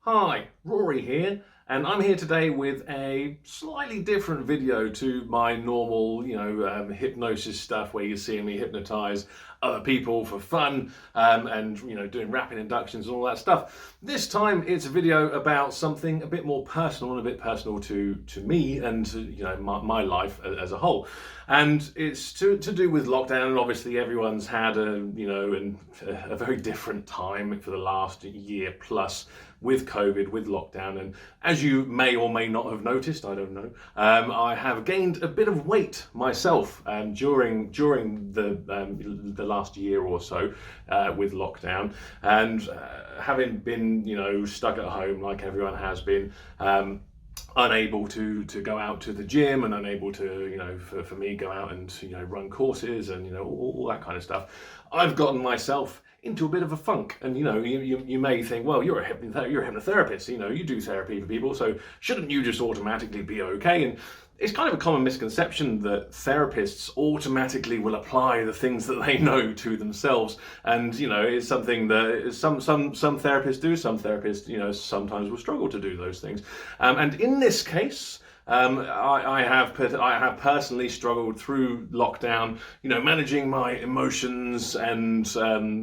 Hi, Rory here, and I'm here today with a slightly different video to my normal, hypnosis stuff where you see me hypnotize other people for fun, and doing rapid inductions and all that stuff. This time it's a video about something a bit more personal and a bit personal to me and to, my life as a whole. And it's to do with lockdown, and obviously everyone's had a very different time for the last year plus with COVID, with lockdown, and as you may or may not have noticed, I don't know, I have gained a bit of weight myself during the last year or so with lockdown, and having been stuck at home like everyone has been. Unable to go out to the gym, and unable to for me go out and run courses and all that kind of stuff. I've gotten myself into a bit of a funk, and you may think, well, you're a hypnotherapist, you do therapy for people, so shouldn't you just automatically be okay? And it's kind of a common misconception that therapists automatically will apply the things that they know to themselves, and it's something that some therapists do. Some therapists sometimes will struggle to do those things, and in this case, I have personally struggled through lockdown, managing my emotions, and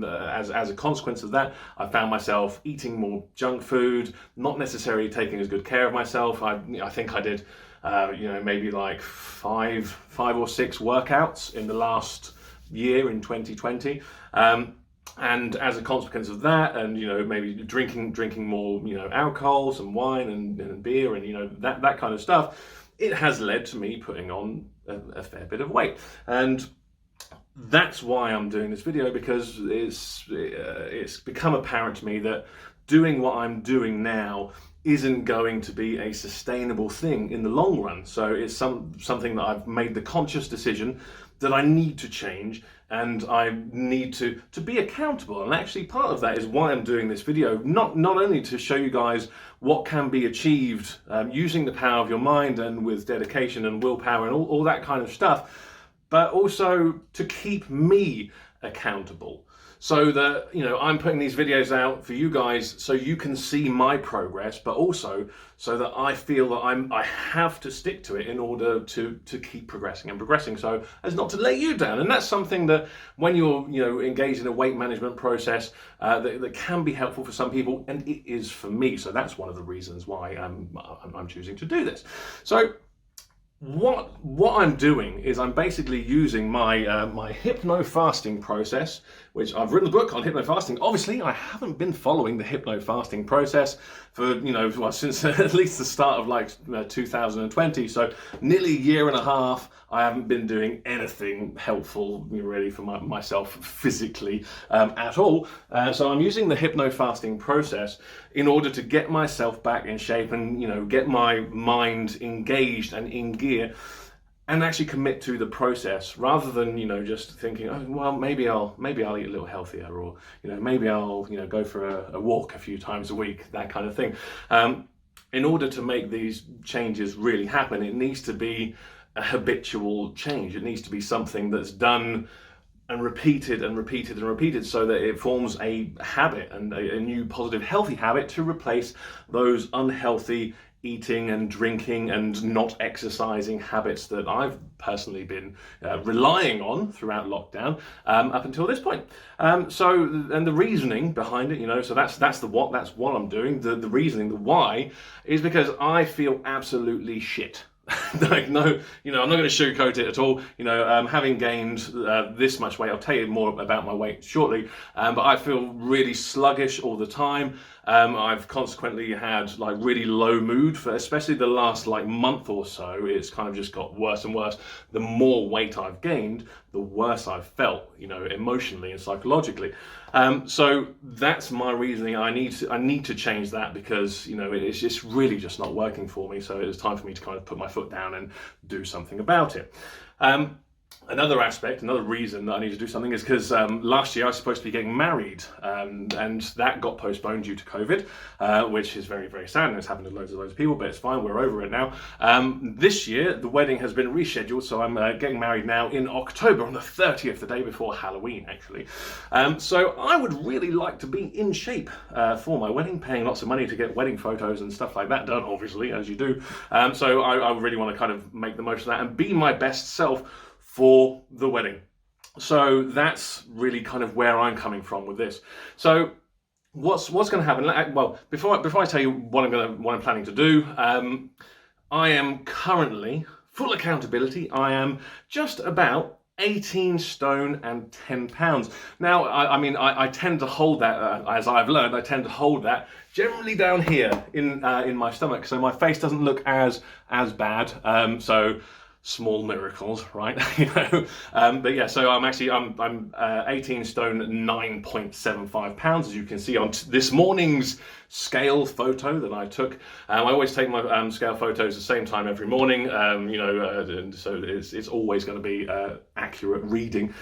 as a consequence of that, I found myself eating more junk food, not necessarily taking as good care of myself. I think I did, maybe like five or six workouts in the last year in 2020. And as a consequence of that, and maybe drinking more alcohol, some wine and beer, and that kind of stuff, it has led to me putting on a fair bit of weight. And that's why I'm doing this video, because it's become apparent to me that doing what I'm doing now isn't going to be a sustainable thing in the long run. So it's something that I've made the conscious decision that I need to change, and I need to be accountable. And actually part of that is why I'm doing this video, not only to show you guys what can be achieved using the power of your mind and with dedication and willpower and all that kind of stuff, but also to keep me accountable, so that I'm putting these videos out for you guys so you can see my progress, but also so that I feel that I have to stick to it in order to keep progressing, so as not to let you down. And that's something that when you're engaged in a weight management process, that can be helpful for some people, and it is for me. So that's one of the reasons why I'm choosing to do this. So what I'm doing is I'm basically using my hypno-fasting process, which I've written a book on hypno-fasting. Obviously, I haven't been following the hypno-fasting process for since at least the start of 2020. So nearly a year and a half, I haven't been doing anything helpful really for myself physically at all. So I'm using the hypno-fasting process in order to get myself back in shape and get my mind engaged and in gear, and actually commit to the process, rather than just thinking, oh well, maybe I'll eat a little healthier, or maybe I'll go for a walk a few times a week, that kind of thing. In order to make these changes really happen, it needs to be a habitual change. It needs to be something that's done and repeated and repeated and repeated, so that it forms a habit, and a new positive healthy habit to replace those unhealthy eating and drinking and not exercising habits that I've personally been relying on throughout lockdown up until this point. And the reasoning behind it, so that's what I'm doing. The reasoning, the why, is because I feel absolutely shit. Like, no, I'm not going to sugarcoat it at all. Having gained this much weight, I'll tell you more about my weight shortly, but I feel really sluggish all the time. I've consequently had really low mood for especially the last month or so. It's kind of just got worse and worse. The more weight I've gained, the worse I've felt, emotionally and psychologically. So that's my reasoning. I need to change that, because it's just really just not working for me. So it's time for me to kind of put my foot down and do something about it. Another aspect, another reason that I need to do something is because last year I was supposed to be getting married, and that got postponed due to COVID, which is very, very sad, and it's happened to loads of people, but it's fine, we're over it now. This year, the wedding has been rescheduled, so I'm getting married now in October, on the 30th, the day before Halloween, actually. So I would really like to be in shape for my wedding, paying lots of money to get wedding photos and stuff like that done, obviously, as you do. So I really want to kind of make the most of that and be my best self for the wedding. So that's really kind of where I'm coming from with this. So what's going to happen? Well, before I tell you what I'm planning to do, I am currently, full accountability, I am just about 18 stone and 10 pounds. Now, I tend to hold that, as I've learned, I tend to hold that generally down here in my stomach, so my face doesn't look as bad. So small miracles, right? But yeah, so I'm 18 stone 9.75 pounds, as you can see on this morning's scale photo that I took. I always take my scale photos the same time every morning, and so it's always going to be accurate reading.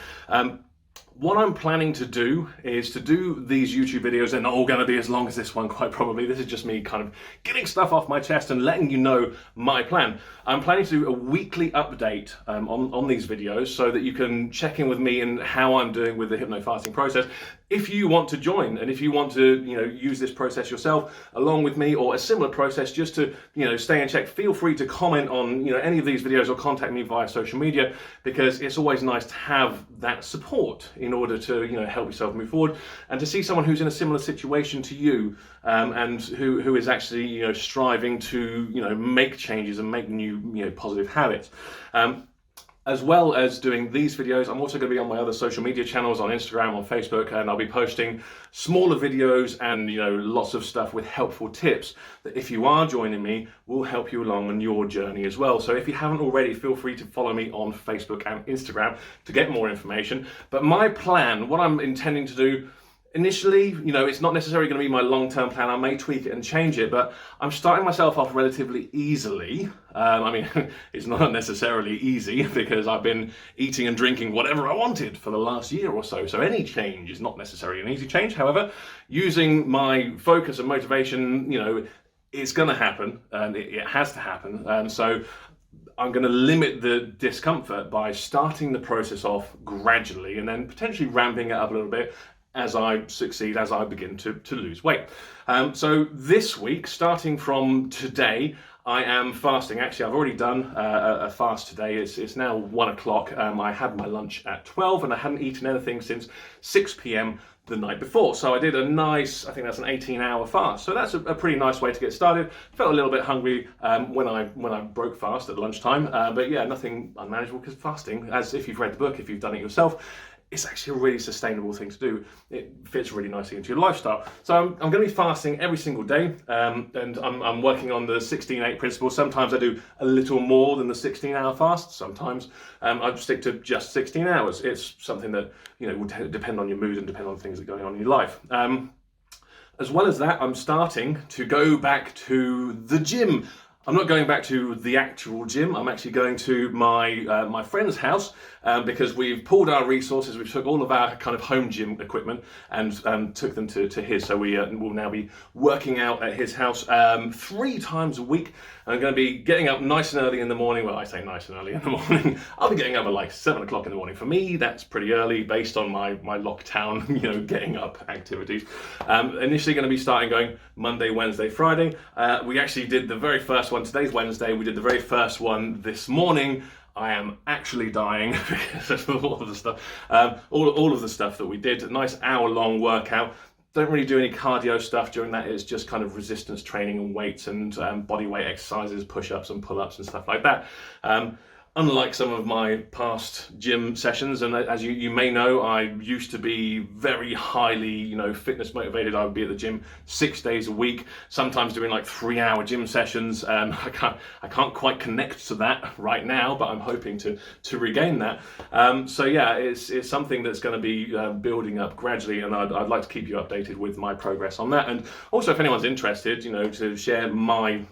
What I'm planning to do is to do these YouTube videos. They're not all going to be as long as this one, quite probably. This is just me kind of getting stuff off my chest and letting you know my plan. I'm planning to do a weekly update on these videos so that you can check in with me and how I'm doing with the hypno-fasting process. If you want to join and if you want to, use this process yourself along with me, or a similar process just to, stay in check, feel free to comment on, any of these videos or contact me via social media, because it's always nice to have that support in order to, help yourself move forward, and to see someone who's in a similar situation to you, and who is actually, striving to, make changes and make new, positive habits. As well as doing these videos, I'm also going to be on my other social media channels, on Instagram, on Facebook, and I'll be posting smaller videos and, lots of stuff with helpful tips that, if you are joining me, will help you along on your journey as well. So if you haven't already, feel free to follow me on Facebook and Instagram to get more information. But my plan, what I'm intending to do initially, it's not necessarily going to be my long-term plan. I may tweak it and change it, but I'm starting myself off relatively easily. It's not necessarily easy because I've been eating and drinking whatever I wanted for the last year or so. So any change is not necessarily an easy change. However, using my focus and motivation, it's going to happen, and it has to happen. So I'm going to limit the discomfort by starting the process off gradually and then potentially ramping it up a little bit as I succeed, as I begin to lose weight. So this week, starting from today, I am fasting. Actually, I've already done a fast today. It's now 1 o'clock. I had my lunch at 12 and I hadn't eaten anything since 6 p.m. the night before. So I did a nice, I think that's an 18-hour fast. So that's a pretty nice way to get started. Felt a little bit hungry when I broke fast at lunchtime. But yeah, nothing unmanageable, because fasting, as if you've read the book, if you've done it yourself, it's actually a really sustainable thing to do. It fits really nicely into your lifestyle. So I'm going to be fasting every single day, and I'm working on the 16-8 principle. Sometimes I do a little more than the 16-hour fast. Sometimes I stick to just 16 hours. It's something that would depend on your mood and depend on things that are going on in your life. As well as that, I'm starting to go back to the gym. I'm not going back to the actual gym. I'm actually going to my friend's house, because we've pooled our resources. We took all of our kind of home gym equipment and took them to his. So we will now be working out at his house 3 times a week. I'm going to be getting up nice and early in the morning. Well, I say nice and early in the morning. I'll be getting up at like 7 o'clock in the morning. For me, that's pretty early based on my lockdown, getting up activities. Initially going to be starting going Monday, Wednesday, Friday. We actually did the very first one. Today's Wednesday. We did the very first one this morning. I am actually dying because of all of the stuff, all of the stuff that we did. A nice hour-long workout. Don't really do any cardio stuff during that. It's just kind of resistance training and weights and body weight exercises, push-ups and pull-ups and stuff like that. Unlike some of my past gym sessions, and as you may know, I used to be very highly, fitness motivated. I would be at the gym 6 days a week, sometimes doing like 3-hour gym sessions. I can't quite connect to that right now, but I'm hoping to regain that. So yeah, it's something that's going to be building up gradually, and I'd like to keep you updated with my progress on that. And also, if anyone's interested, to share my,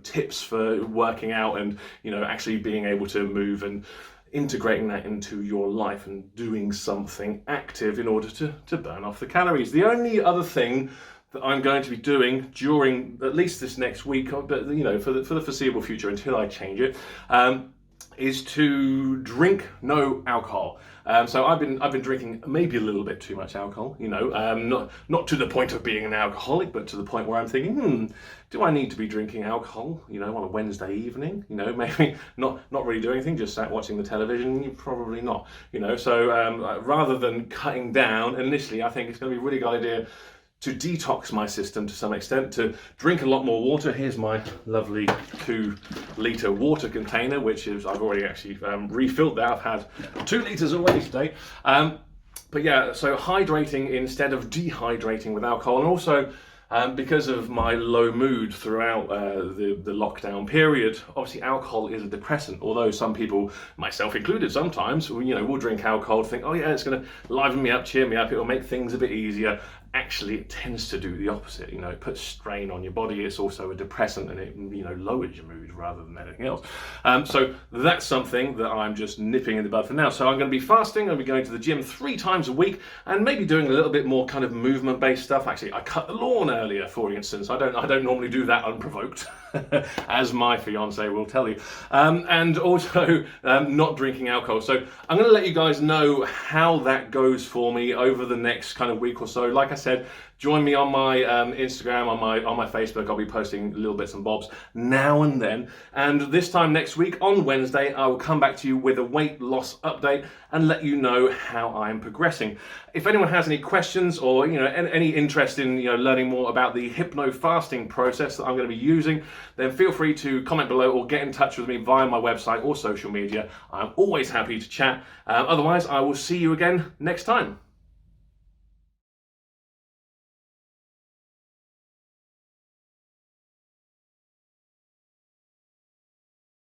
tips for working out and, actually being able to move and integrating that into your life and doing something active in order to burn off the calories. The only other thing that I'm going to be doing during at least this next week, but for the foreseeable future until I change it, is to drink no alcohol. So I've been drinking maybe a little bit too much alcohol, not to the point of being an alcoholic, but to the point where I'm thinking, do I need to be drinking alcohol, on a Wednesday evening? Maybe not really doing anything, just sat watching the television. Probably not, So rather than cutting down, initially I think it's going to be a really good idea to detox my system to some extent, to drink a lot more water. Here's my lovely 2-litre water container, which is, I've already actually refilled that. I've had 2 litres already today. But yeah, so hydrating instead of dehydrating with alcohol, and also because of my low mood throughout the lockdown period, obviously alcohol is a depressant, although some people, myself included sometimes, will drink alcohol, think, oh yeah, it's going to liven me up, cheer me up, it will make things a bit easier. Actually, it tends to do the opposite. It puts strain on your body. It's also a depressant, and it lowers your mood rather than anything else. So that's something that I'm just nipping in the bud for now. So I'm going to be fasting. I'm going to be going to the gym 3 times a week, and maybe doing a little bit more kind of movement-based stuff. Actually, I cut the lawn earlier, for instance. I don't normally do that unprovoked, as my fiance will tell you. And also not drinking alcohol. So I'm going to let you guys know how that goes for me over the next kind of week or so. Like I said, join me on my Instagram, on my Facebook. I'll be posting little bits and bobs now and then. And this time next week on Wednesday, I will come back to you with a weight loss update and let you know how I'm progressing. If anyone has any questions or any interest in learning more about the Hypno-Fasting process that I'm going to be using, then feel free to comment below or get in touch with me via my website or social media. I'm always happy to chat. Otherwise, I will see you again next time.